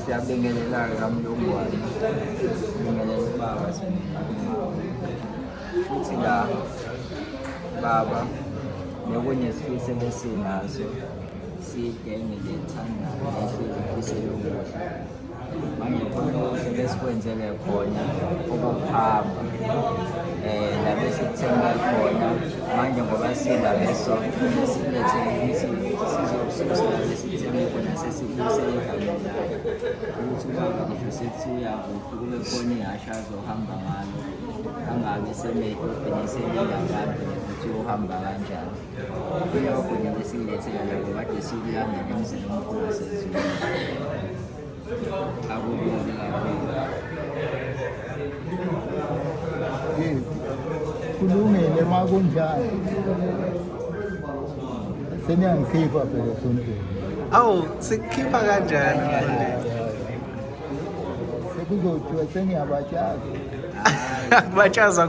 Siyabingelela-ke kamlungwane, sibingelela ubaba, futhi la baba bekunesifo ebesinaso sidenge lethandana esifisela ukudla. Manje khona ukudla besikwenzele khona ukuhamba la besikuthenge khona. Manje ngoba sila beso silethe ukuthi sizosusa besithenge khona sesibuyisele egameni ukuthi ubaba ngisho sethi uyakuphi kube khona ihasha azohamba ngalo, angabe semedobheni selinda abantu ukuthi uhamba kanjani. Kulokho nje besilethela labo kade sikulanda nemizini omkhulu sezulu. Akubonge kakhulu. Kulungile makunjani seniyangikhipha phela esontweni. Awu sikukhipha kanjani manje? Sekuzothiwa sengiyabatshaza. Kubatshaza